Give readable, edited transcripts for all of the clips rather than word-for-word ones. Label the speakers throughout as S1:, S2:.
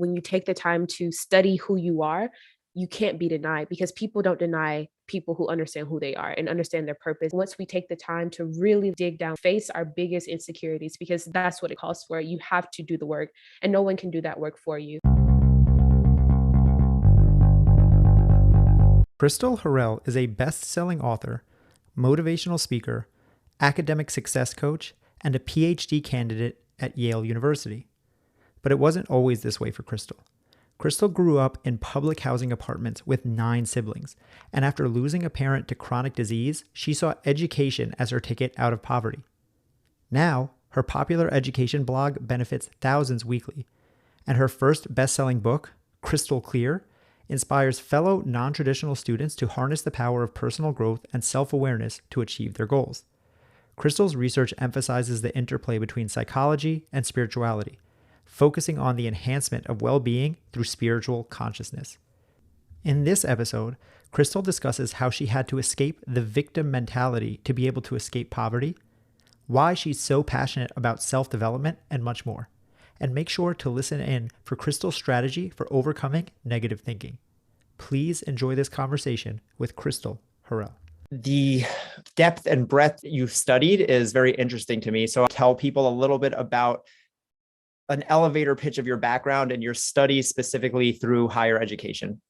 S1: when you take the time to study who you are, you can't be denied because people don't deny people who understand who they are and understand their purpose. Once we take the time to really dig down, face our biggest insecurities, because that's what it calls for, you have to do the work and no one can do that work for you.
S2: Crystal Harrell is a best-selling author, motivational speaker, academic success coach, and a PhD candidate at Yale University. But it wasn't always this way for Crystal. Crystal grew up in public housing apartments with 9 siblings, and after losing a parent to chronic disease, she saw education as her ticket out of poverty. Now, her popular education blog benefits thousands weekly, and her first best-selling book, Crystal Clear, inspires fellow non-traditional students to harness the power of personal growth and self-awareness to achieve their goals. Crystal's research emphasizes the interplay between psychology and spirituality, focusing on the enhancement of well-being through spiritual consciousness. In this episode, Crystal discusses how she had to escape the victim mentality to be able to escape poverty, why she's so passionate about self-development, and much more. And make sure to listen in for Crystal's strategy for overcoming negative thinking. Please enjoy this conversation with Crystal Harrell. The depth and breadth you've studied is very interesting to me. So tell people a little bit about an elevator pitch of your background and your studies specifically through higher education.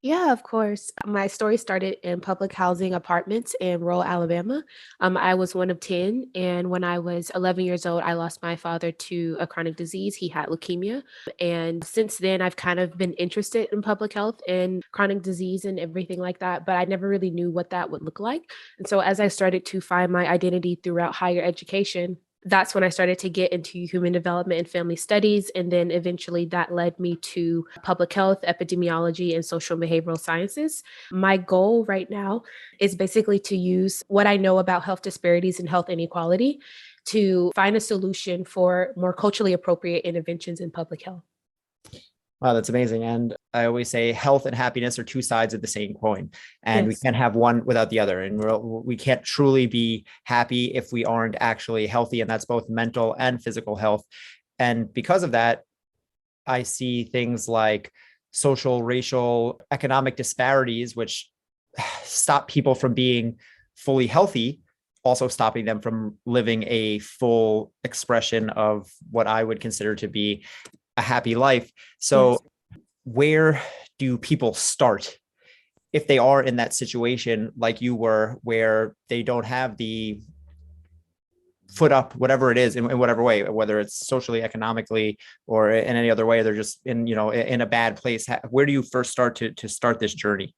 S1: Yeah, of course. My story started in public housing apartments in rural Alabama. I was one of 10, and when I was 11 years old, I lost my father to a chronic disease. He had leukemia. And since then, I've kind of been interested in public health and chronic disease and everything like that, but I never really knew what that would look like. And so as I started to find my identity throughout higher education, that's when I started to get into human development and family studies. And then eventually that led me to public health, epidemiology, and social behavioral sciences. My goal right now is basically to use what I know about health disparities and health inequality to find a solution for more culturally appropriate interventions in public health.
S2: Wow, that's amazing. And I always say health and happiness are 2 sides of the same coin, and we
S1: Yes.
S2: can't have one without the other. And we can't truly be happy if we aren't actually healthy. And that's both mental and physical health. And because of that, I see things like social, racial, economic disparities, which stop people from being fully healthy, also stopping them from living a full expression of what I would consider to be a happy life. So
S1: Yes.
S2: where do people start if they are in that situation like you were, where they don't have the foot up, whatever it is, in whatever way, whether it's socially, economically, or in any other way, they're just in a bad place? Where do you first start to start this journey?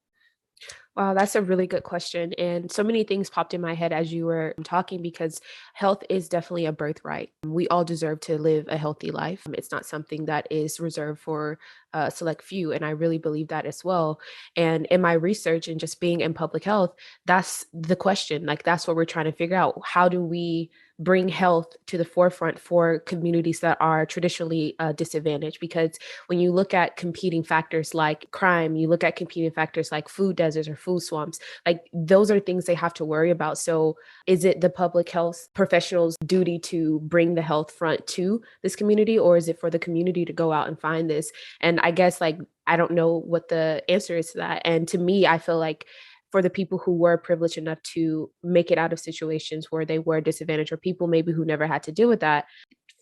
S1: Wow, that's a really good question. And so many things popped in my head as you were talking because health is definitely a birthright. We all deserve to live a healthy life. It's not something that is reserved for a select few. And I really believe that as well. And in my research and just being in public health, that's the question. Like, that's what we're trying to figure out. How do we bring health to the forefront for communities that are traditionally disadvantaged? Because when you look at competing factors like crime, you look at competing factors like food deserts or food swamps, like those are things they have to worry about. So is it the public health professionals' duty to bring the health front to this community, or is it for the community to go out and find this? And I guess like, I don't know what the answer is to that. And to me, I feel like for the people who were privileged enough to make it out of situations where they were disadvantaged, or people maybe who never had to deal with that,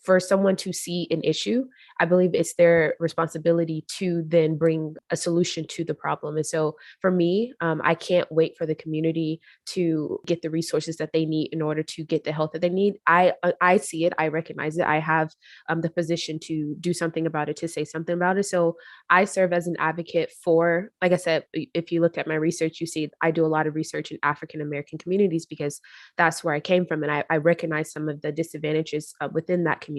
S1: for someone to see an issue, I believe it's their responsibility to then bring a solution to the problem. And so for me, I can't wait for the community to get the resources that they need in order to get the help that they need. I see it, I recognize it. I have the position to do something about it, to say something about it. So I serve as an advocate for, like I said, if you looked at my research, you see I do a lot of research in African American communities because that's where I came from. And I recognize some of the disadvantages within that community.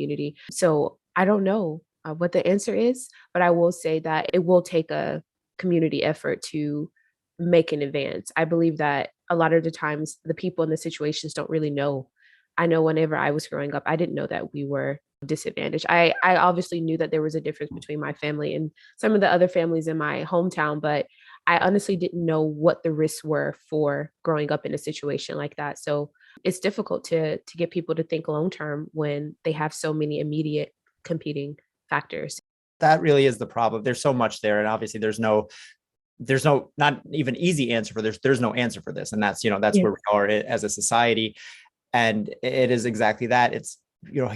S1: So I don't know what the answer is, but I will say that it will take a community effort to make an advance. I believe that a lot of the times the people in the situations don't really know. I know whenever I was growing up, I didn't know that we were disadvantaged. I obviously knew that there was a difference between my family and some of the other families in my hometown, but I honestly didn't know what the risks were for growing up in a situation like that. So it's difficult to get people to think long term when they have so many immediate competing factors.
S2: That really is the problem. There's so much there, and obviously there's no not even easy answer for this. There's no answer for this, and that's that's
S1: Yeah.
S2: where we are as a society. And it is exactly that. It's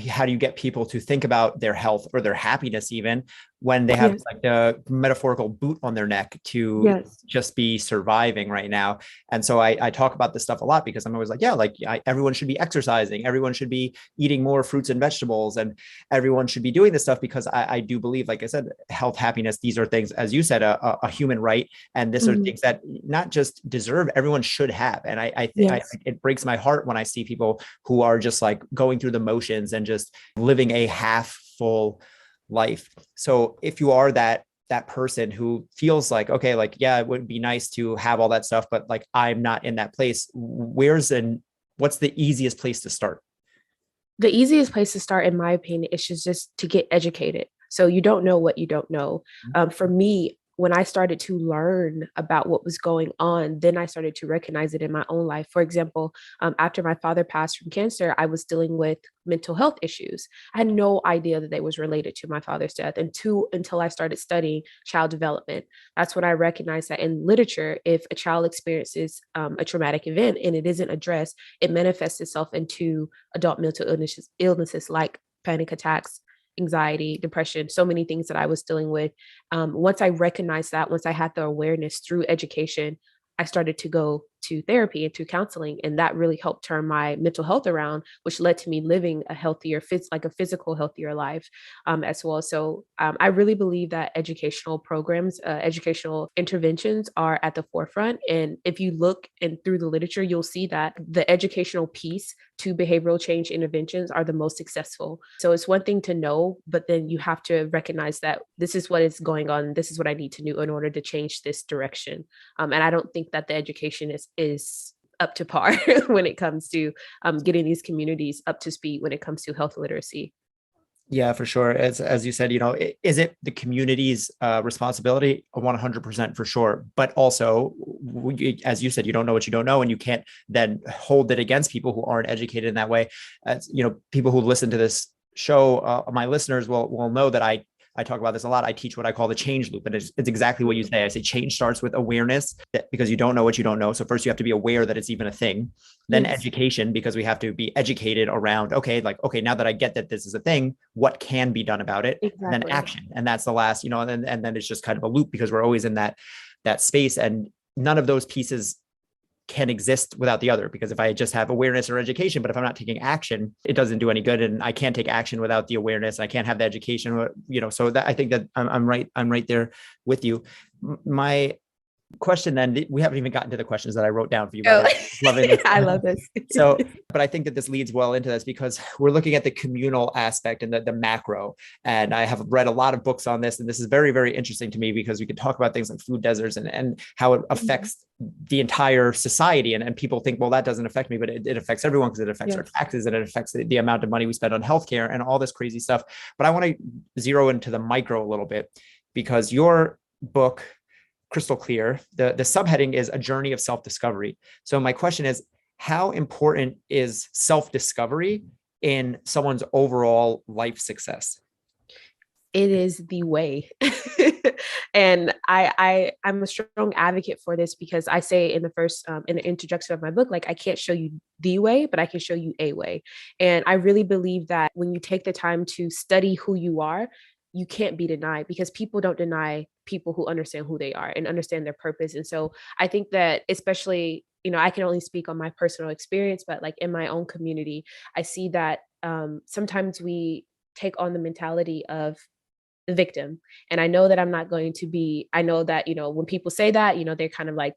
S2: how do you get people to think about their health or their happiness even when they have
S1: Yes.
S2: like a metaphorical boot on their neck to
S1: Yes.
S2: just be surviving right now. And so I talk about this stuff a lot because I'm always like, yeah, like everyone should be exercising, everyone should be eating more fruits and vegetables, and everyone should be doing this stuff because I do believe, like I said, health, happiness, these are things, as you said, a human right. And these are
S1: Mhm.
S2: things that not just deserve, everyone should have. And
S1: Yes.
S2: it breaks my heart when I see people who are just like going through the motions and just living a half full life. So if you are that person who feels like, okay, like, yeah, it would be nice to have all that stuff, but like I'm not in that place, what's the easiest place to start?
S1: The easiest place to start, in my opinion, is just to get educated. So you don't know what you don't know. For me, when I started to learn about what was going on, then I started to recognize it in my own life. For example, after my father passed from cancer, I was dealing with mental health issues. I had no idea that they was related to my father's death until I started studying child development. That's when I recognized that in literature, if a child experiences a traumatic event and it isn't addressed, it manifests itself into adult mental illnesses like panic attacks, anxiety, depression, so many things that I was dealing with. Once I recognized that, once I had the awareness through education, I started to go to therapy and to counseling, and that really helped turn my mental health around, which led to me living a healthier, like a physical, healthier life as well. So I really believe that educational programs, educational interventions are at the forefront. And if you look and through the literature, you'll see that the educational piece to behavioral change interventions are the most successful. So it's one thing to know, but then you have to recognize that this is what is going on. This is what I need to do in order to change this direction. And I don't think that the education is up to par when it comes to getting these communities up to speed when it comes to health literacy.
S2: Yeah, for sure. As you said, is it the community's responsibility? 100% for sure. But also, as you said, you don't know what you don't know, and you can't then hold it against people who aren't educated in that way. As people who listen to this show, my listeners will know that I talk about this a lot. I teach what I call the change loop. And it's exactly what you say. I say change starts with awareness because you don't know what you don't know. So first you have to be aware that it's even a thing, then
S1: Yes,
S2: education, because we have to be educated around, okay, like, okay, now that I get that this is a thing, what can be done about it? And then
S1: exactly.
S2: action. And that's the last, and then it's just kind of a loop because we're always in that space. And none of those pieces can exist without the other, because if I just have awareness or education, but if I'm not taking action, it doesn't do any good. And I can't take action without the awareness. I can't have the education, so that I think that I'm right there with you. My question then, we haven't even gotten to the questions that I wrote down for you, by the
S1: Oh,
S2: way. Loving this.
S1: I love this.
S2: So, but I think that this leads well into this because we're looking at the communal aspect and the macro. And I have read a lot of books on this, and this is very, very interesting to me because we could talk about things like food deserts and how it affects the entire society. And people think, well, that doesn't affect me, but it affects everyone because it affects our
S1: Yes.
S2: taxes and it affects the amount of money we spend on healthcare and all this crazy stuff. But I want to zero into the micro a little bit because your book, Crystal Clear, the subheading is A Journey of Self-Discovery. So my question is, how important is self-discovery in someone's overall life success?
S1: It is the way. And I'm a strong advocate for this because I say in the first in the introduction of my book, like I can't show you the way, but I can show you a way. And I really believe that when you take the time to study who you are, you can't be denied because people don't deny people who understand who they are and understand their purpose. And so I think that especially, I can only speak on my personal experience, but like in my own community, I see that sometimes we take on the mentality of the victim. And I know that I'm not going to be, I know that, when people say that, they're kind of like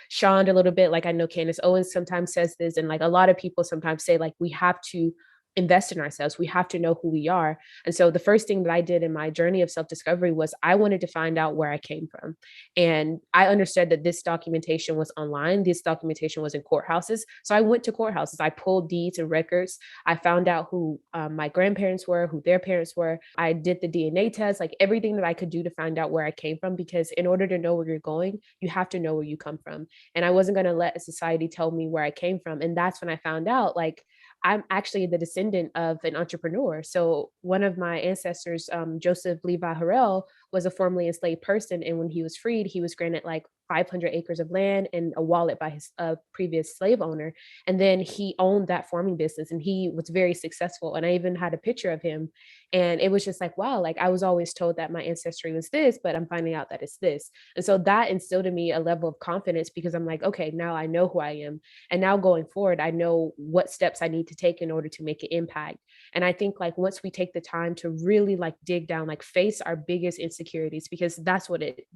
S1: shunned a little bit. Like I know Candace Owens sometimes says this, and like a lot of people sometimes say, like, we have to invest in ourselves. We have to know who we are. And so the first thing that I did in my journey of self-discovery was I wanted to find out where I came from. And I understood that this documentation was online. This documentation was in courthouses. So I went to courthouses. I pulled deeds and records. I found out who my grandparents were, who their parents were. I did the DNA test, like everything that I could do to find out where I came from, because in order to know where you're going, you have to know where you come from. And I wasn't going to let a society tell me where I came from. And that's when I found out, like, I'm actually the descendant of an entrepreneur. So one of my ancestors, Joseph Levi Harrell, was a formerly enslaved person. And when he was freed, he was granted like 500 acres of land and a wallet by his previous slave owner. And then he owned that farming business and he was very successful. And I even had a picture of him. And it was just like, wow, like I was always told that my ancestry was this, but I'm finding out that it's this. And so that instilled in me a level of confidence because I'm like, okay, now I know who I am. And now going forward, I know what steps I need to take in order to make an impact. And I think like once we take the time to really like dig down, like face our biggest insecurities, because that's what it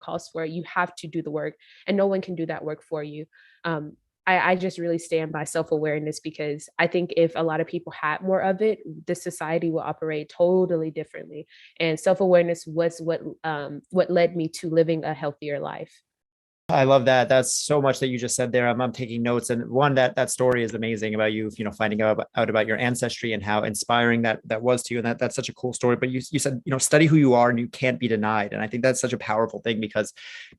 S1: calls for. You have to do the work and no one can do that work for you. I just really stand by self-awareness because I think if a lot of people had more of it, the society will operate totally differently. And self-awareness was what led me to living a healthier life.
S2: I love that. That's so much that you just said there. I'm taking notes, and one that story is amazing about you, finding out about your ancestry and how inspiring that was to you, and that's such a cool story. But you said study who you are, and you can't be denied, and I think that's such a powerful thing because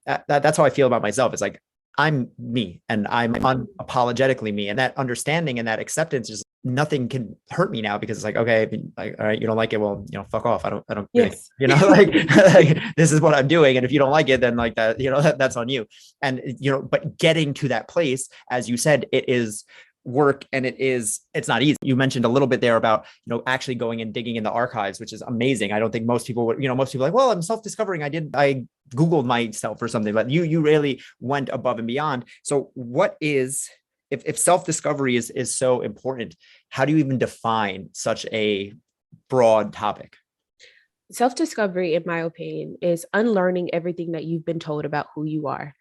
S2: that's how I feel about myself. It's like I'm me, and I'm unapologetically me, and that understanding and that acceptance is nothing can hurt me now because it's like, okay, like, all right, you don't like it, well, fuck off. I don't really,
S1: Yes.
S2: like this is what I'm doing, and if you don't like it, then like that, that's on you. And but getting to that place, as you said, it is work, and it's not easy. You mentioned a little bit there about actually going and digging in the archives, which is amazing. I don't think most people would, most people are like, well, I'm self-discovering, I Googled myself or something, but you really went above and beyond. So what is, if self-discovery is so important, how do you even define such a broad topic?
S1: Self-discovery, in my opinion, is unlearning everything that you've been told about who you are.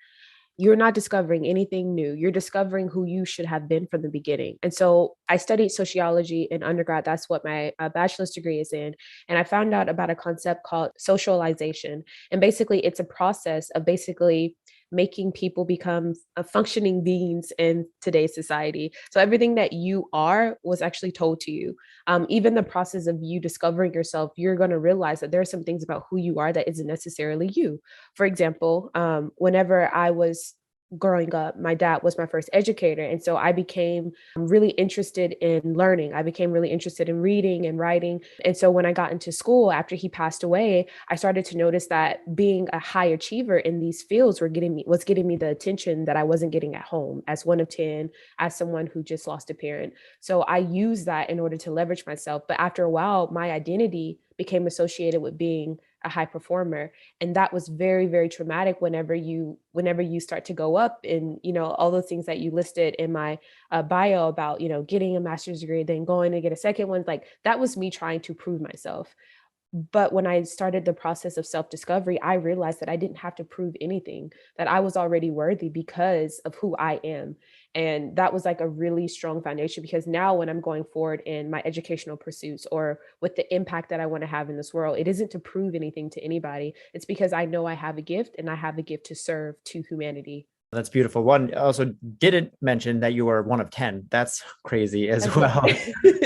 S1: You're not discovering anything new. You're discovering who you should have been from the beginning. And so I studied sociology in undergrad. That's what my bachelor's degree is in. And I found out about a concept called socialization. And basically, it's a process of basically making people become functioning beings in today's society. So everything that you are was actually told to you. Even the process of you discovering yourself, you're going to realize that there are some things about who you are that isn't necessarily you. For example, whenever I was growing up, my dad was my first educator. And so I became really interested in learning. I became really interested in reading and writing. And so when I got into school after he passed away, I started to notice that being a high achiever in these fields was getting me the attention that I wasn't getting at home as one of 10, as someone who just lost a parent. So I used that in order to leverage myself. But after a while, my identity became associated with being a high performer, and that was very, very traumatic whenever you start to go up in all those things that you listed in my bio about getting a master's degree, then going to get a second one. Like that was me trying to prove myself. But when I started the process of self-discovery, I realized that I didn't have to prove anything, that I was already worthy because of who I am. And that was like a really strong foundation because now when I'm going forward in my educational pursuits or with the impact that I want to have in this world, it isn't to prove anything to anybody. It's because I know I have a gift and I have a gift to serve to humanity.
S2: That's beautiful. One also didn't mention that you were one of 10. That's crazy as well.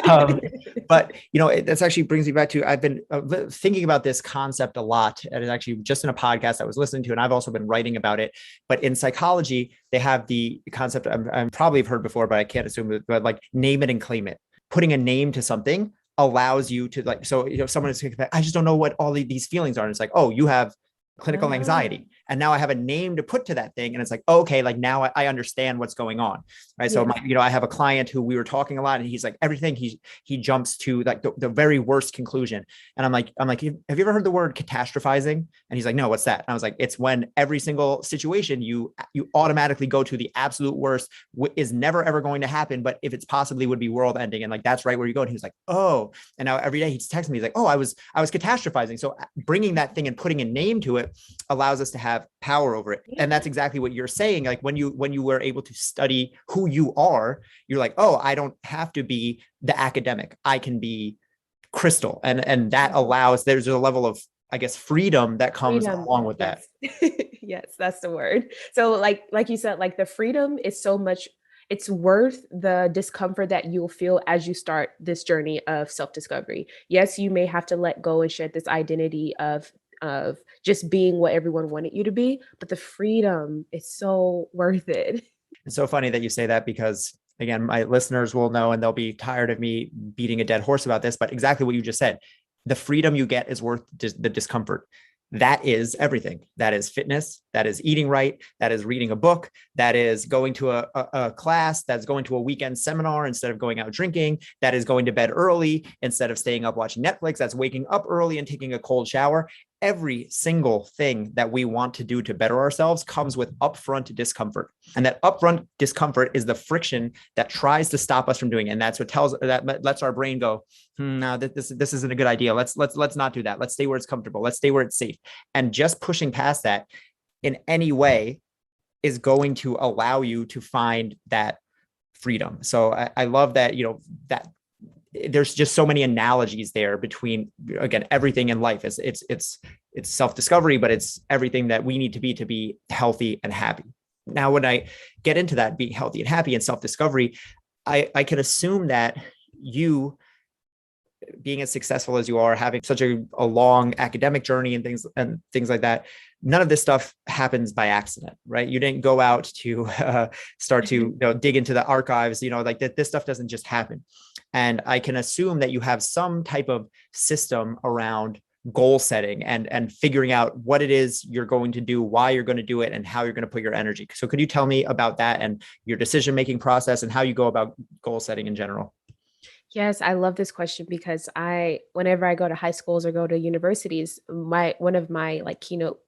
S2: Um, but that's actually brings me back to, I've been thinking about this concept a lot, and it's actually just in a podcast I was listening to, and I've also been writing about it. But in psychology, they have the concept I'm probably have heard before, but I can't assume it, but like name it and claim it. Putting a name to something allows you to like, so someone is thinking, I just don't know what all these feelings are. And it's like, oh, you have clinical
S1: Ah,
S2: anxiety. And now I have a name to put to that thing. And it's like, okay, like now I understand what's going on. Right. So
S1: yes.
S2: I have a client who we were talking a lot, and he's like, everything he jumps to like the very worst conclusion. And I'm like, have you ever heard the word catastrophizing? And he's like, no, what's that? And I was like, it's when every single situation you automatically go to the absolute worst, is never ever going to happen. But if it's possibly would be world ending. And like, that's right where you go. And he was like, oh, and now every day he's texting me, he's like, oh, I was catastrophizing. So bringing that thing and putting a name to it allows us to have power over it. And that's exactly what you're saying. Like when you were able to study who you are, you're like, oh, I don't have to be the academic. I can be Crystal. And that allows, there's a level of, I guess, freedom that comes
S1: Freedom.
S2: along with that.
S1: Yes. Yes, that's the word. So like you said, like the freedom is so much, it's worth the discomfort that you'll feel as you start this journey of self-discovery. Yes, you may have to let go and shed this identity of just being what everyone wanted you to be, but the freedom is so worth it.
S2: It's so funny that you say that because again, my listeners will know, and they'll be tired of me beating a dead horse about this, but exactly what you just said. The freedom you get is worth the discomfort. That is everything. That is fitness. That is eating right. That is reading a book. That is going to a class. That's going to a weekend seminar instead of going out drinking. That is going to bed early instead of staying up watching Netflix. That's waking up early and taking a cold shower. Every single thing that we want to do to better ourselves comes with upfront discomfort. And that upfront discomfort is the friction that tries to stop us from doing it. And that's what that lets our brain go, no, this isn't a good idea. Let's not do that. Let's stay where it's comfortable. Let's stay where it's safe. And just pushing past that in any way is going to allow you to find that freedom. So I love that, that there's just so many analogies there between, again, everything in life is it's self-discovery, but it's everything that we need to be healthy and happy. Now, when I get into that, being healthy and happy and self-discovery, I can assume that you, being as successful as you are, having such a long academic journey and things like that, none of this stuff happens by accident, right? You didn't go out to start to dig into the archives, like that. This stuff doesn't just happen. And I can assume that you have some type of system around goal setting and figuring out what it is you're going to do, why you're going to do it, and how you're going to put your energy. So could you tell me about that and your decision-making process and how you go about goal setting in general?
S1: Yes, I love this question because whenever I go to high schools or go to universities, one of my like keynote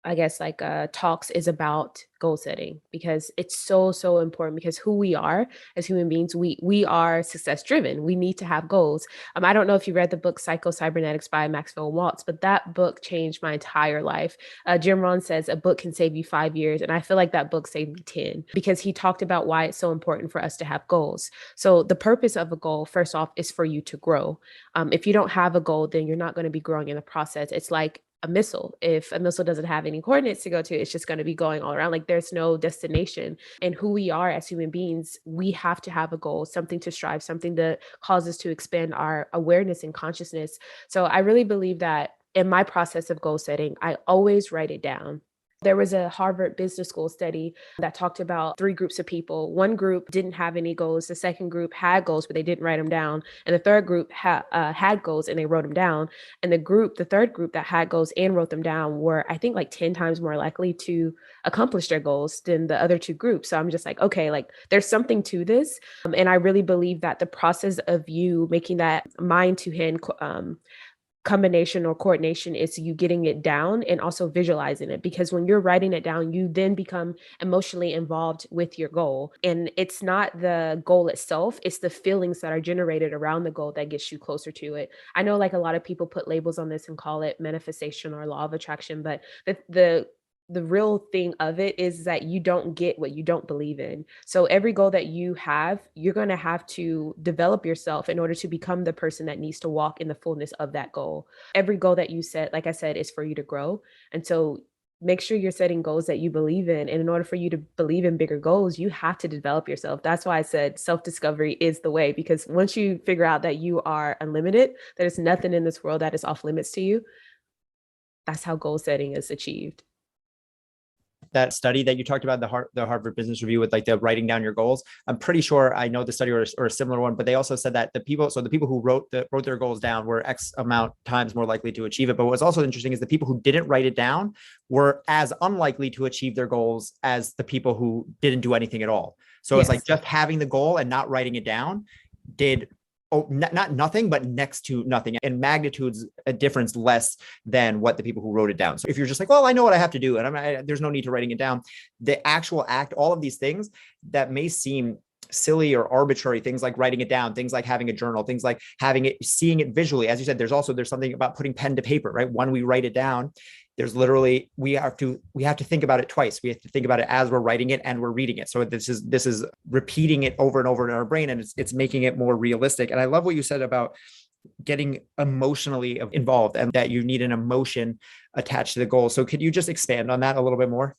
S1: I guess like talks is about goal setting because it's so important because who we are as human beings, we are success driven. We need to have goals. I don't know if you read the book Psycho Cybernetics by Maxwell Maltz, but that book changed my entire life. Jim Rohn says a book can save you 5 years, and I feel like that book saved me 10 because he talked about why it's so important for us to have goals. So the purpose of a goal, first off, is for you to grow. If you don't have a goal, then you're not going to be growing in the process. It's like a missile. If a missile doesn't have any coordinates to go to, it's just going to be going all around. Like there's no destination. And who we are as human beings, we have to have a goal, something to strive, something that causes us to expand our awareness and consciousness. So I really believe that in my process of goal setting, I always write it down. There was a Harvard Business School study that talked about three groups of people. One group didn't have any goals. The second group had goals, but they didn't write them down. And the third group had goals and they wrote them down. And the third group that had goals and wrote them down were, I think, like 10 times more likely to accomplish their goals than the other two groups. So I'm just like, okay, like there's something to this. And I really believe that the process of you making that mind to hand combination or coordination is you getting it down and also visualizing it, because when you're writing it down, you then become emotionally involved with your goal. And it's not the goal itself, it's the feelings that are generated around the goal that gets you closer to it. I know like a lot of people put labels on this and call it manifestation or law of attraction, but the real thing of it is that you don't get what you don't believe in. So every goal that you have, you're going to have to develop yourself in order to become the person that needs to walk in the fullness of that goal. Every goal that you set, like I said, is for you to grow. And so make sure you're setting goals that you believe in. And in order for you to believe in bigger goals, you have to develop yourself. That's why I said self-discovery is the way, because once you figure out that you are unlimited, there's nothing in this world that is off limits to you. That's how goal setting is achieved.
S2: That study that you talked about, the Harvard Business Review, with like the writing down your goals, I'm pretty sure I know the study or a similar one, but they also said that the people who wrote their goals down were X amount times more likely to achieve it. But what's also interesting is the people who didn't write it down were as unlikely to achieve their goals as the people who didn't do anything at all. So it's like just having the goal and not writing it down did not nothing, but next to nothing, and magnitudes a difference less than what the people who wrote it down. So if you're just like, well, I know what I have to do, and there's no need to writing it down, the actual act, all of these things that may seem silly or arbitrary, things like writing it down, things like having a journal, things like seeing it visually. As you said, there's something about putting pen to paper, right? When we write it down, there's literally, we have to think about it twice. We have to think about it as we're writing it and we're reading it. So this is repeating it over and over in our brain, and it's making it more realistic. And I love what you said about getting emotionally involved and that you need an emotion attached to the goal. So could you just expand on that a little bit more?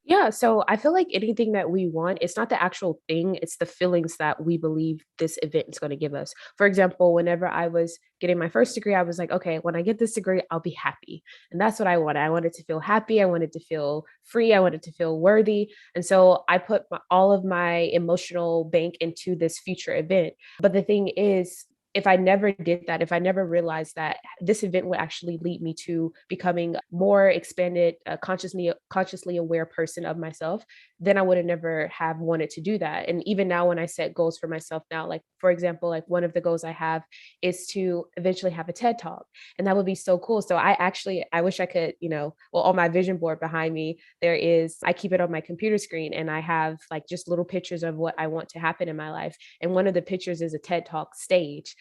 S1: Yeah, so I feel like anything that we want, it's not the actual thing, it's the feelings that we believe this event is going to give us. For example, whenever I was getting my first degree, I was like, okay, when I get this degree, I'll be happy. And that's what I wanted. I wanted to feel happy. I wanted to feel free. I wanted to feel worthy. And so I put all of my emotional bank into this future event. But the thing is, if I never did that, if I never realized that this event would actually lead me to becoming more expanded, consciously aware person of myself, then I would have never have wanted to do that. And even now, when I set goals for myself now, like for example, like one of the goals I have is to eventually have a TED talk, and that would be so cool. So I wish I could, well, on my vision board behind me, I keep it on my computer screen, and I have like just little pictures of what I want to happen in my life. And one of the pictures is a TED talk stage.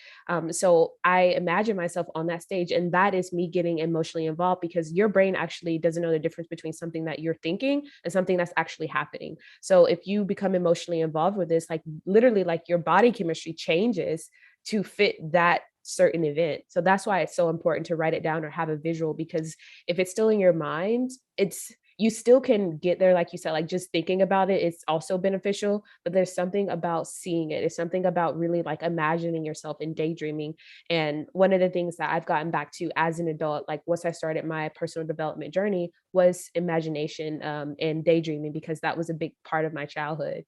S1: So I imagine myself on that stage, and that is me getting emotionally involved because your brain actually doesn't know the difference between something that you're thinking and something that's actually happening. So if you become emotionally involved with this, like literally, like your body chemistry changes to fit that certain event. So that's why it's so important to write it down or have a visual, because if it's still in your mind, it's you still can get there, like you said, like just thinking about it is also beneficial, but there's something about seeing it. It's something about really like imagining yourself and daydreaming. And one of the things that I've gotten back to as an adult, like once I started my personal development journey, was imagination, and daydreaming, because that was a big part of my childhood.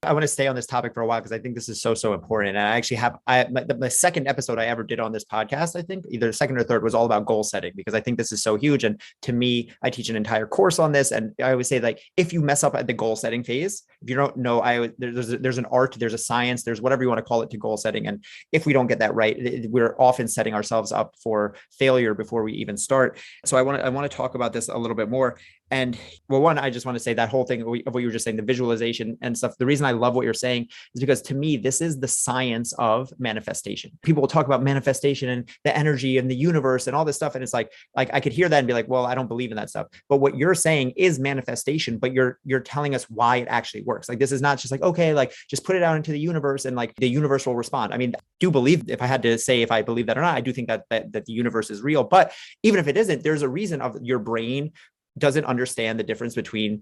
S2: I want to stay on this topic for a while because I think this is so important. And I actually have my second episode I ever did on this podcast, I think either the second or third, was all about goal setting, because I think this is so huge. And to me, I teach an entire course on this, and I always say, like, if you mess up at the goal setting phase, if you don't know, there's an art, there's a science, there's whatever you want to call it to goal setting, and if we don't get that right, we're often setting ourselves up for failure before we even start. So I want to talk about this a little bit more. And well, one, I just want to say that whole thing of what you were just saying, the visualization and stuff. The reason I love what you're saying is because to me, this is the science of manifestation. People will talk about manifestation and the energy and the universe and all this stuff. And it's like I could hear that and be like, well, I don't believe in that stuff. But what you're saying is manifestation, but you're telling us why it actually works. Like, this is not just like, okay, like just put it out into the universe and like the universe will respond. I mean, I do believe, if I had to say if I believe that or not, I do think that the universe is real. But even if it isn't, there's a reason of your brain doesn't understand the difference between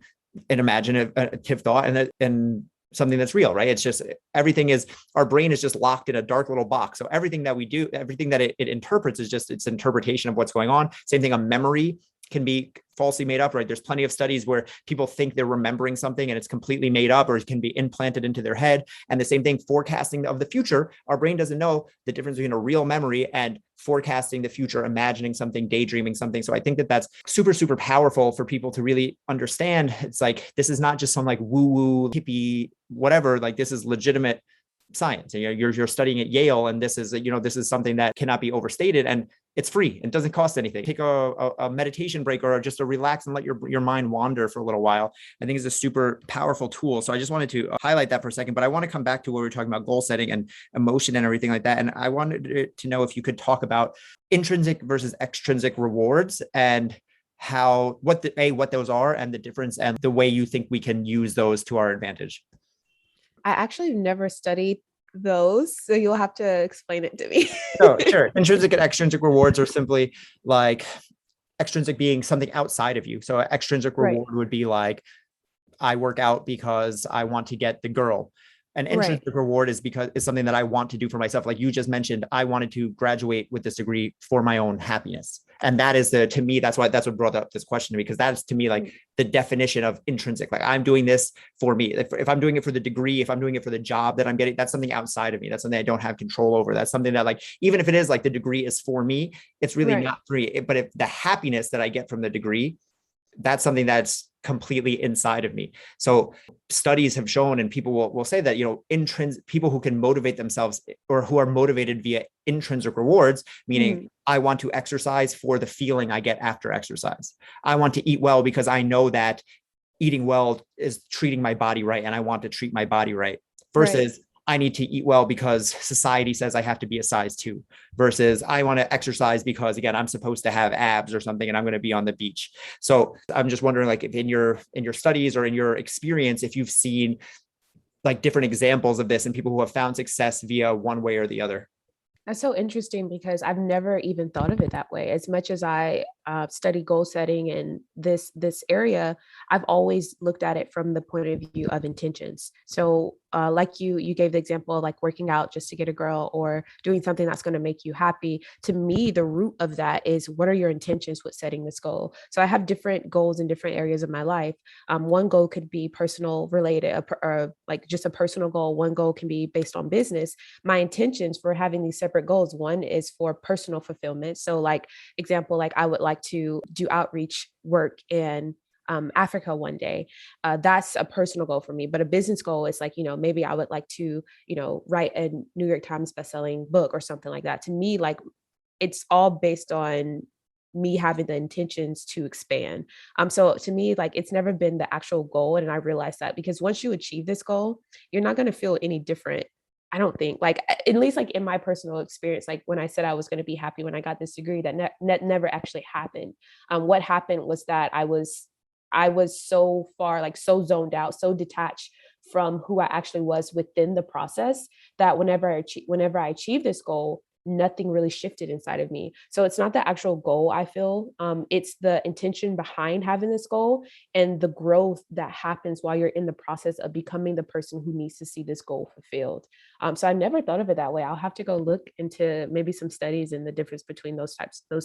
S2: an imaginative thought and something that's real, right? It's just everything is, our brain is just locked in a dark little box. So everything that we do, everything that it interprets is just its interpretation of what's going on. Same thing, a memory can be falsely made up, right? There's plenty of studies where people think they're remembering something and it's completely made up, or it can be implanted into their head. And the same thing, forecasting of the future. Our brain doesn't know the difference between a real memory and forecasting the future, imagining something, daydreaming something. So I think that that's super, super powerful for people to really understand. It's like, this is not just some like woo-woo hippie, whatever, like this is legitimate science. And you're studying at Yale, and this is something that cannot be overstated, and it's free. It doesn't cost anything. Take a meditation break or just a relax and let your mind wander for a little while. I think it's a super powerful tool. So I just wanted to highlight that for a second, but I want to come back to what we were talking about, goal setting and emotion and everything like that. And I wanted to know if you could talk about intrinsic versus extrinsic rewards and what those are and the difference and the way you think we can use those to our advantage.
S1: I actually never studied those, so you'll have to explain it to me.
S2: Oh, sure. Intrinsic and extrinsic rewards are simply like extrinsic being something outside of you. So an extrinsic
S1: Right.
S2: reward would be like, I work out because I want to get the girl. An
S1: Right.
S2: intrinsic reward is because it's something that I want to do for myself. Like you just mentioned, I wanted to graduate with this degree for my own happiness. And that is to me, that's what brought up this question to me, because that's to me like the definition of intrinsic. Like, I'm doing this for me. If I'm doing it for the degree, if I'm doing it for the job that I'm getting, that's something outside of me. That's something I don't have control over. That's something that, like, even if it is like the degree is for me, it's really
S1: Right.
S2: not for me. But if the happiness that I get from the degree, that's something that's completely inside of me. So studies have shown, and people will say that, people who can motivate themselves or who are motivated via intrinsic rewards, meaning I want to exercise for the feeling I get after exercise. I want to eat well because I know that eating well is treating my body right, and I want to treat my body right,
S1: Right.
S2: versus I need to eat well because society says I have to be a size 2, versus I want to exercise because, again, I'm supposed to have abs or something and I'm going to be on the beach. So I'm just wondering, like, if in your studies or in your experience, if you've seen like different examples of this and people who have found success via one way or the other.
S1: That's so interesting because I've never even thought of it that way. As much as I studied goal setting and this area, I've always looked at it from the point of view of intentions. So like you gave the example of like working out just to get a girl or doing something that's going to make you happy. To me, the root of that is what are your intentions with setting this goal. So I have different goals in different areas of my life. One goal could be personal related, or like just a personal goal. One goal can be based on business. My intentions for having these separate goals, one is for personal fulfillment. So like example, like I would like to do outreach work in Africa one day. That's a personal goal for me. But a business goal is like, maybe I would like to, write a New York Times bestselling book or something like that. To me, like it's all based on me having the intentions to expand. So to me, like it's never been the actual goal. And I realized that because once you achieve this goal, you're not going to feel any different. I don't think like, at least like in my personal experience, like when I said I was going to be happy when I got this degree, that never actually happened. What happened was that I was so far, like so zoned out, so detached from who I actually was within the process that whenever I achieved this goal, nothing really shifted inside of me. So it's not the actual goal, I feel. It's the intention behind having this goal and the growth that happens while you're in the process of becoming the person who needs to see this goal fulfilled. So I never thought of it that way. I'll have to go look into maybe some studies and the difference between those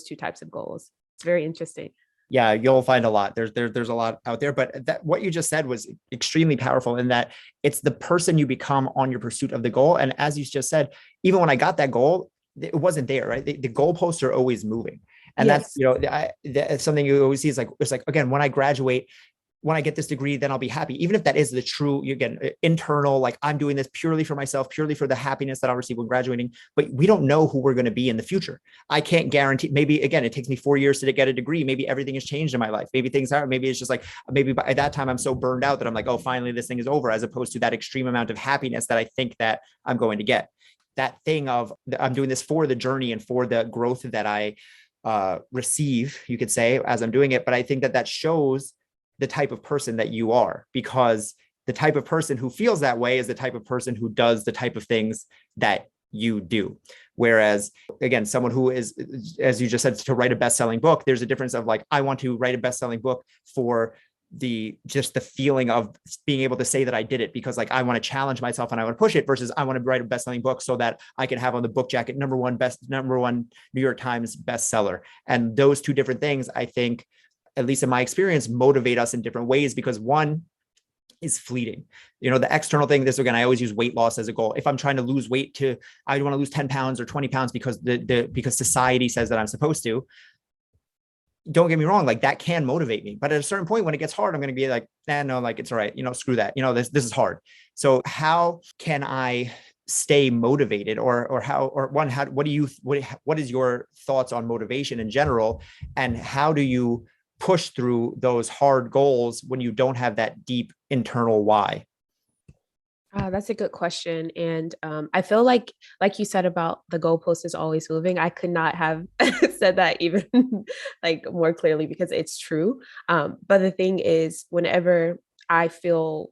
S1: two types of goals. It's very interesting.
S2: Yeah, you'll find a lot. There's a lot out there, but that what you just said was extremely powerful in that it's the person you become on your pursuit of the goal. And as you just said, even when I got that goal, it wasn't there, right? The goalposts are always moving, and that's
S1: Yes.
S2: that's something you always see is like it's like again when I graduate, when I get this degree, then I'll be happy. Even if that is the true, again, internal, like I'm doing this purely for myself, purely for the happiness that I'll receive when graduating. But we don't know who we're going to be in the future. I can't guarantee, maybe again, it takes me 4 years to get a degree. Maybe everything has changed in my life. Maybe things are, maybe it's just like, maybe by that time I'm so burned out that I'm like, oh, finally this thing is over, as opposed to that extreme amount of happiness that I think that I'm going to get. That thing of I'm doing this for the journey and for the growth that I receive, you could say, as I'm doing it. But I think that shows the type of person that you are, because the type of person who feels that way is the type of person who does the type of things that you do. Whereas again, someone who is, as you just said, to write a best-selling book, there's a difference of like, I want to write a best-selling book for just the feeling of being able to say that I did it because like I want to challenge myself and I want to push it, versus I want to write a best-selling book so that I can have on the book jacket number one New York Times bestseller. And those two different things, I think, at least in my experience, motivate us in different ways, because one is fleeting. The external thing, this again, I always use weight loss as a goal. If I'm trying to lose weight I want to lose 10 pounds or 20 pounds because because society says that I'm supposed to. Don't get me wrong, like that can motivate me. But at a certain point when it gets hard, I'm going to be like, no, like it's all right. Screw that. This is hard. So how can I stay motivated, or what is your thoughts on motivation in general? And how do you push through those hard goals when you don't have that deep internal why?
S1: That's a good question. And I feel like you said about the goalpost is always moving. I could not have said that even like more clearly because it's true. But the thing is, whenever I feel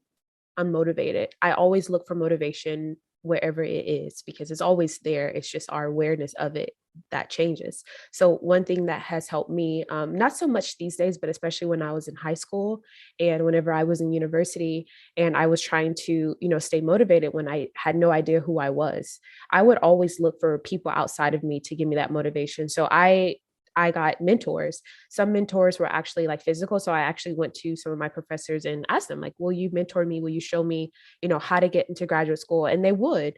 S1: unmotivated, I always look for motivation wherever it is because it's always there. It's just our awareness of it that changes. So one thing that has helped me, not so much these days, but especially when I was in high school and whenever I was in university and I was trying to, stay motivated when I had no idea who I was, I would always look for people outside of me to give me that motivation. So I got mentors. Some mentors were actually like physical. So I actually went to some of my professors and asked them, like, will you mentor me? Will you show me, how to get into graduate school? And they would.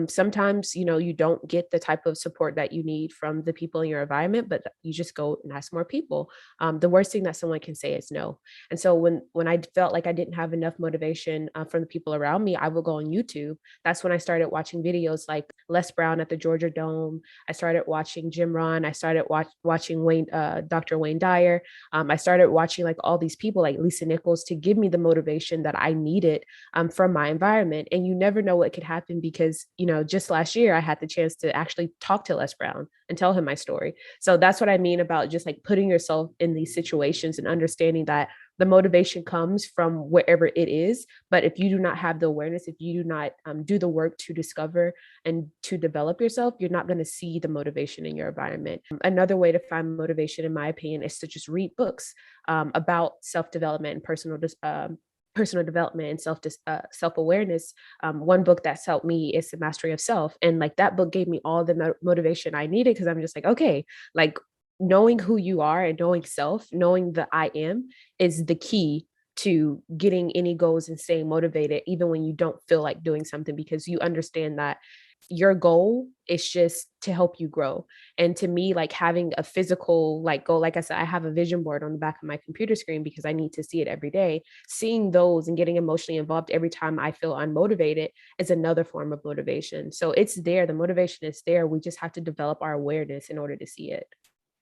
S1: Sometimes, you don't get the type of support that you need from the people in your environment, but you just go and ask more people. The worst thing that someone can say is no. And so when I felt like I didn't have enough motivation from the people around me, I would go on YouTube. That's when I started watching videos like Les Brown at the Georgia Dome. I started watching Jim Ron. I started watching Dr. Wayne Dyer. I started watching like all these people like Lisa Nichols to give me the motivation that I needed from my environment. And you never know what could happen because, just last year I had the chance to actually talk to Les Brown and tell him my story. So that's what I mean about just like putting yourself in these situations and understanding that the motivation comes from wherever it is. But if you do not have the awareness, if you do not do the work to discover and to develop yourself, you're not going to see the motivation in your environment. Another way to find motivation, in my opinion, is to just read books about self-development and personal development and self-awareness. One book that's helped me is The Mastery of Self, and like that book gave me all the motivation I needed, because I'm just like, okay, like knowing who you are and knowing self, knowing the I am, is the key to getting any goals and staying motivated even when you don't feel like doing something, because you understand that your goal is just to help you grow. And to me, like having a physical like goal, like I said, I have a vision board on the back of my computer screen because I need to see it every day. Seeing those and getting emotionally involved every time I feel unmotivated is another form of motivation. So it's there, the motivation is there. We just have to develop our awareness in order to see it.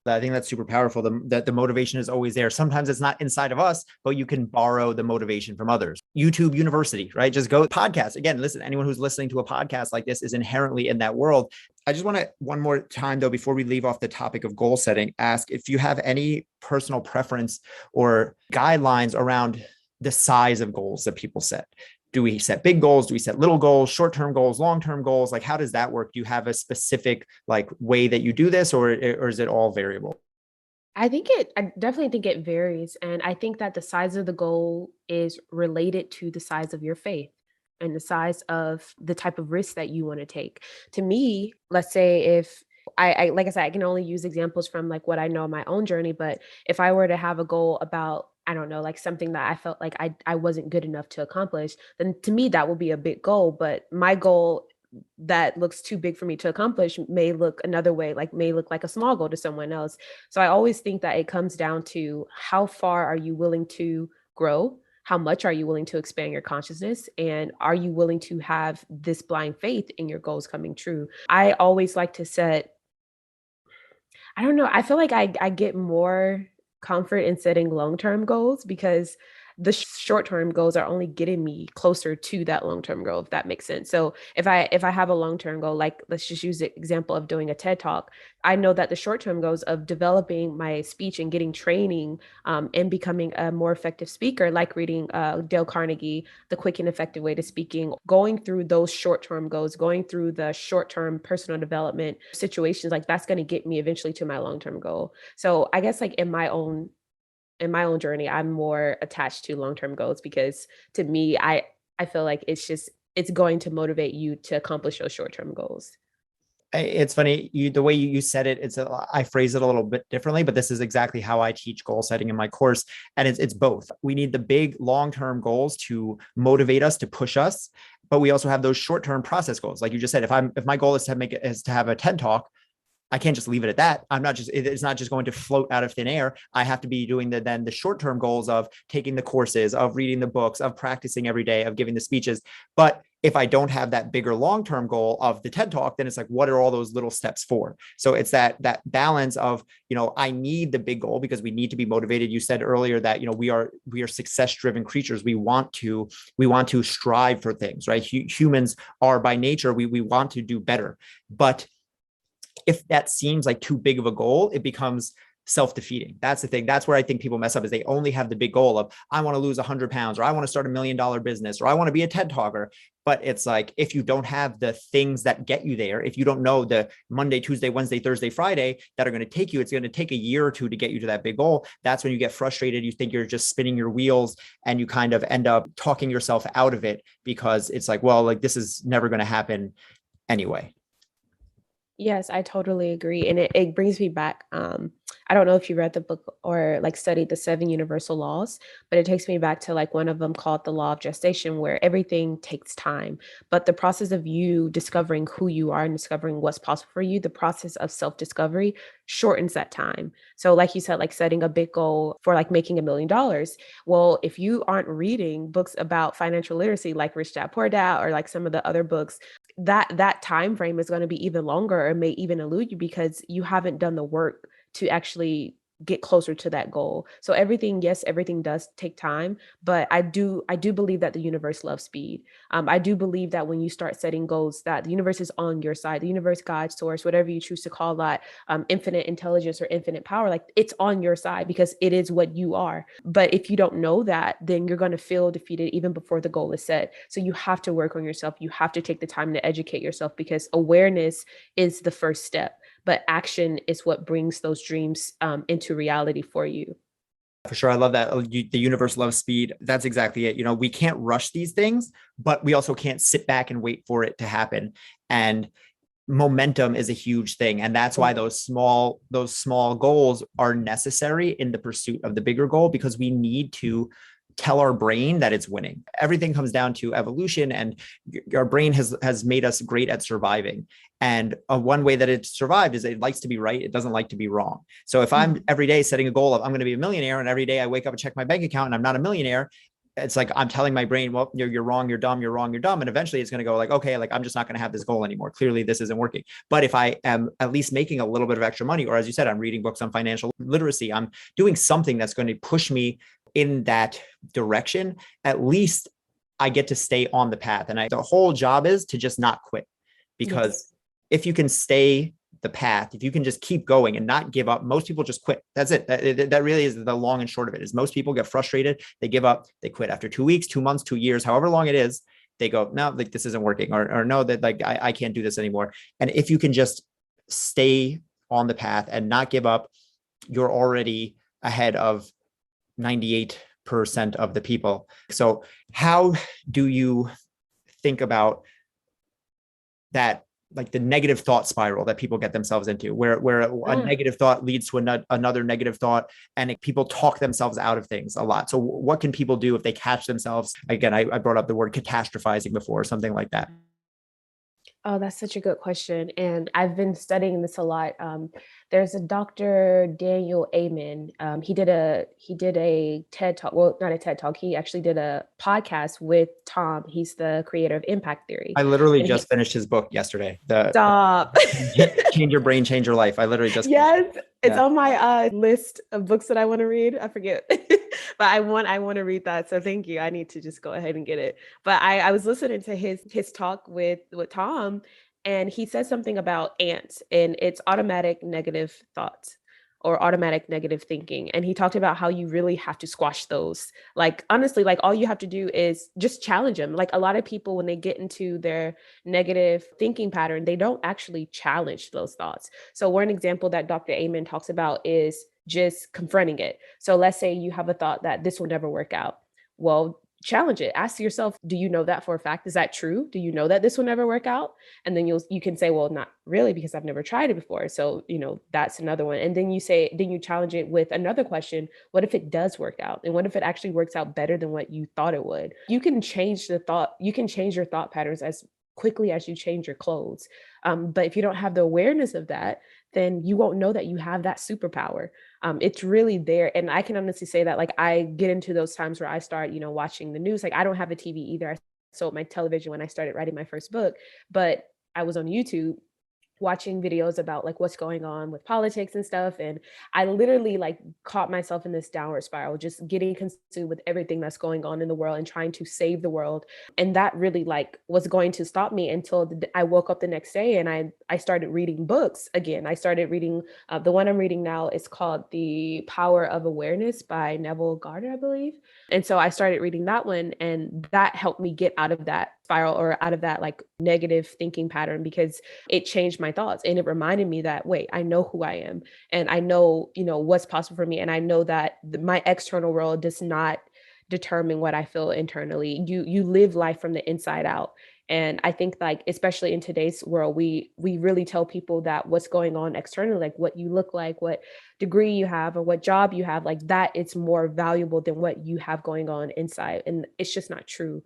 S2: I think that's super powerful. The motivation is always there. Sometimes it's not inside of us, but you can borrow the motivation from others. YouTube University, right? Just go podcast. Again, listen, anyone who's listening to a podcast like this is inherently in that world. I just want to, one more time though, before we leave off the topic of goal setting, ask if you have any personal preference or guidelines around the size of goals that people set. Do we set big goals? Do we set little goals, short-term goals, long-term goals? Like, how does that work? Do you have a specific like way that you do this, or is it all variable?
S1: I definitely think it varies. And I think that the size of the goal is related to the size of your faith and the size of the type of risk that you want to take. To me, let's say if like I said, I can only use examples from like what I know in my own journey, but if I were to have a goal about, I don't know, like something that I felt like I wasn't good enough to accomplish, then to me that would be a big goal. But my goal that looks too big for me to accomplish may look another way, like may look like a small goal to someone else. So I always think that it comes down to how far are you willing to grow? How much are you willing to expand your consciousness? And are you willing to have this blind faith in your goals coming true? I always like to set, I don't know, I feel like I get more comfort in setting long-term goals, because the short-term goals are only getting me closer to that long-term goal, if that makes sense. So if I have a long-term goal, like let's just use the example of doing a TED Talk, I know that the short-term goals of developing my speech and getting training and becoming a more effective speaker, like reading Dale Carnegie, The Quick and Effective Way to Speaking, going through those short-term goals, going through the short-term personal development situations, like that's going to get me eventually to my long-term goal. So I guess like in my own journey, I'm more attached to long-term goals, because to me, I feel like it's going to motivate you to accomplish those short-term goals.
S2: It's funny, the way you said it, I phrase it a little bit differently, but this is exactly how I teach goal setting in my course. And it's both. We need the big long-term goals to motivate us, to push us, but we also have those short-term process goals. Like you just said, if my goal is to have a TED Talk, I can't just leave it at that. It's not just going to float out of thin air. I have to be doing the short-term goals of taking the courses, of reading the books, of practicing every day, of giving the speeches. But if I don't have that bigger long-term goal of the TED Talk, then it's like, what are all those little steps for? So it's that balance of, I need the big goal because we need to be motivated. You said earlier that, we are success-driven creatures. We want to strive for things, right? Humans are by nature, we want to do better. But if that seems like too big of a goal, it becomes self-defeating. That's the thing. That's where I think people mess up, is they only have the big goal of, I want to lose 100 pounds, or I want to start $1 million business, or I want to be a TED talker. But it's like, if you don't have the things that get you there, if you don't know the Monday, Tuesday, Wednesday, Thursday, Friday that are going to take you, it's going to take a year or two to get you to that big goal. That's when you get frustrated. You think you're just spinning your wheels, and you kind of end up talking yourself out of it, because it's like, well, like this is never going to happen anyway.
S1: Yes, I totally agree. And it brings me back. I don't know if you read the book or like studied the seven universal laws, but it takes me back to like one of them called the law of gestation, where everything takes time. But the process of you discovering who you are and discovering what's possible for you, the process of self-discovery shortens that time. So like you said, like setting a big goal for like making $1 million. Well, if you aren't reading books about financial literacy, like Rich Dad Poor Dad, or like some of the other books, that time frame is going to be even longer, or may even elude you, because you haven't done the work to actually get closer to that goal. So everything, yes, everything does take time, but I do believe that the universe loves speed. I do believe that when you start setting goals, that the universe is on your side. The universe, God, source, whatever you choose to call that, infinite intelligence or infinite power, like it's on your side because it is what you are. But if you don't know that, then you're going to feel defeated even before the goal is set. So you have to work on yourself. You have to take the time to educate yourself, because awareness is the first step, but action is what brings those dreams into reality for you.
S2: For sure. I love that. The universe loves speed. That's exactly it. We can't rush these things, but we also can't sit back and wait for it to happen. And momentum is a huge thing. And that's why those small goals are necessary in the pursuit of the bigger goal, because we need to tell our brain that it's winning. Everything comes down to evolution, and our brain has made us great at surviving. And one way that it survived is it likes to be right. It doesn't like to be wrong. So if I'm every day setting a goal of I'm going to be a millionaire, and every day I wake up and check my bank account and I'm not a millionaire, it's like I'm telling my brain, well, you're wrong, you're dumb, you're wrong, you're dumb. And eventually it's going to go like, okay, like I'm just not going to have this goal anymore. Clearly this isn't working. But if I am at least making a little bit of extra money, or as you said, I'm reading books on financial literacy, I'm doing something that's going to push me in that direction, at least I get to stay on the path. And the whole job is to just not quit, because if you can stay the path, if you can just keep going and not give up, most people just quit. That's it. That really is the long and short of it. Is most people get frustrated, they give up, they quit after 2 weeks, 2 months, 2 years, however long it is. They go, no, like this isn't working, or no, that like I can't do this anymore. And if you can just stay on the path and not give up, you're already ahead of 98% of the people. So how do you think about that, like the negative thought spiral that people get themselves into, where a negative thought leads to another negative thought, and people talk themselves out of things a lot? So what can people do if they catch themselves? Again, I brought up the word catastrophizing before, or something like that.
S1: Oh, that's such a good question. And I've been studying this a lot. There's a Dr. Daniel Amen. He did a TED talk. Well, not a TED talk. He actually did a podcast with Tom. He's the creator of impact theory.
S2: I literally
S1: And he
S2: just finished his book yesterday. The
S1: stop.
S2: Change Your Brain, Change Your Life. I literally just
S1: Yes, it's
S2: yeah.
S1: on my list of books that I want to read. I forget, but I want to read that. So thank you. I need to just go ahead and get it. But I was listening to his talk with Tom, and he said something about ants, and it's automatic negative thoughts or automatic negative thinking. And he talked about how you really have to squash those. Like honestly, like all you have to do is just challenge them. Like a lot of people, when they get into their negative thinking pattern, they don't actually challenge those thoughts. So one example that Dr. Amen talks about is just confronting it. So let's say you have a thought that this will never work out. Well, challenge it. Ask yourself, do you know that for a fact? Is that true? Do you know that this will never work out? And then you can say, well, not really, because I've never tried it before. So, that's another one. And then you challenge it with another question. What if it does work out? And what if it actually works out better than what you thought it would? You can change your thought patterns as quickly as you change your clothes. But if you don't have the awareness of that, then you won't know that you have that superpower. It's really there. And I can honestly say that, like, I get into those times where I start, watching the news. Like, I don't have a TV either. I sold my television when I started writing my first book, but I was on YouTube watching videos about like what's going on with politics and stuff. And I literally like caught myself in this downward spiral, just getting consumed with everything that's going on in the world and trying to save the world. And that really like was going to stop me until I woke up the next day, and I started reading books again. I started reading the one I'm reading now is called The Power of Awareness by Neville Gardner, I believe. And so I started reading that one, and that helped me get out of that spiral, or out of that like negative thinking pattern, because it changed my thoughts, and it reminded me that, wait, I know who I am, and I know, what's possible for me. And I know that my external world does not determine what I feel internally. You live life from the inside out. And I think, like, especially in today's world, we really tell people that what's going on externally, like what you look like, what degree you have, or what job you have, like that it's more valuable than what you have going on inside. And it's just not true.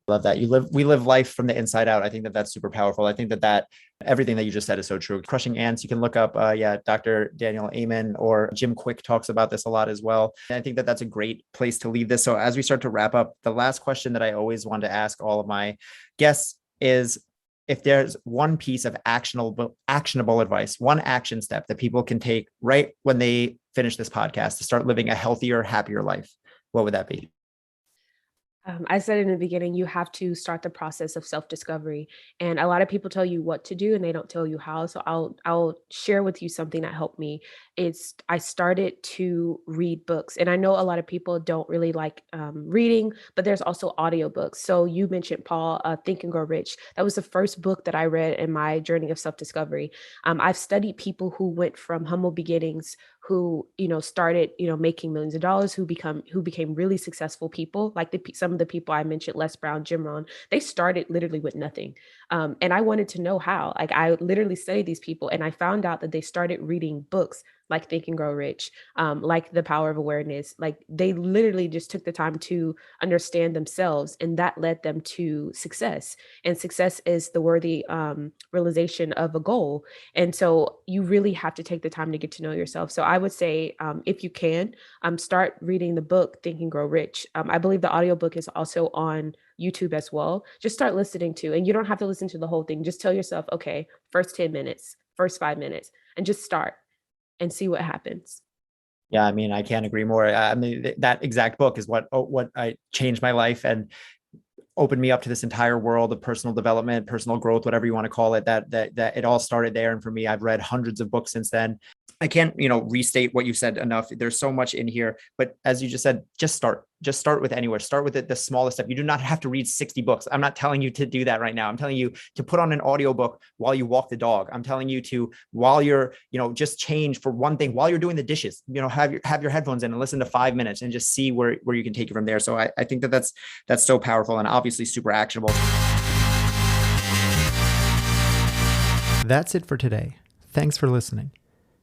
S2: Love that. We live life from the inside out. I think that that's super powerful. I think that everything that you just said is so true. Crushing ants, you can look up, Dr. Daniel Amen, or Jim Quick talks about this a lot as well. And I think that that's a great place to leave this. So as we start to wrap up, the last question that I always want to ask all of my guests is, if there's one piece of actionable advice, one action step that people can take right when they finish this podcast to start living a healthier, happier life, what would that be?
S1: I said in the beginning, you have to start the process of self-discovery. And a lot of people tell you what to do and they don't tell you how. So I'll share with you something that helped me. It's I started to read books. And I know a lot of people don't really like reading, but there's also audiobooks. So you mentioned Paul, Think and Grow Rich. That was the first book that I read in my journey of self-discovery. I've studied people who went from humble beginnings, who started making millions of dollars, who became really successful people, like some of the people I mentioned, Les Brown, Jim Rohn. They started literally with nothing, and I wanted to know how. Like, I literally studied these people, and I found out that they started reading books like Think and Grow Rich, like The Power of Awareness. Like, they literally just took the time to understand themselves, and that led them to success. And success is the worthy realization of a goal. And so you really have to take the time to get to know yourself. So I would say, if you can, start reading the book, Think and Grow Rich. I believe the audiobook is also on YouTube as well. Just start listening to, and you don't have to listen to the whole thing. Just tell yourself, okay, first 10 minutes, first 5 minutes, and just start and see what happens.
S2: Yeah, I mean, I can't agree more. I mean, that exact book is what I changed my life and opened me up to this entire world of personal development, personal growth, whatever you want to call it. That it all started there. And for me, I've read hundreds of books since then. I can't, restate what you said enough. There's so much in here, but as you just said, just start with anywhere. Start with the smallest step. You do not have to read 60 books. I'm not telling you to do that right now. I'm telling you to put on an audiobook while you walk the dog. I'm telling you to, while you're, just change for one thing, while you're doing the dishes, have your headphones in and listen to 5 minutes and just see where you can take it from there. So I think that's so powerful and obviously super actionable.
S3: That's it for today. Thanks for listening.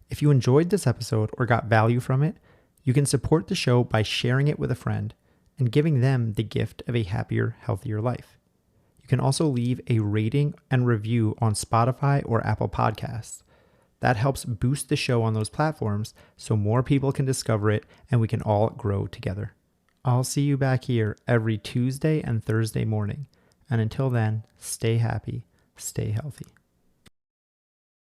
S3: If you enjoyed this episode or got value from it, you can support the show by sharing it with a friend and giving them the gift of a happier, healthier life. You can also leave a rating and review on Spotify or Apple Podcasts. That helps boost the show on those platforms so more people can discover it and we can all grow together. I'll see you back here every Tuesday and Thursday morning. And until then, stay happy, stay healthy.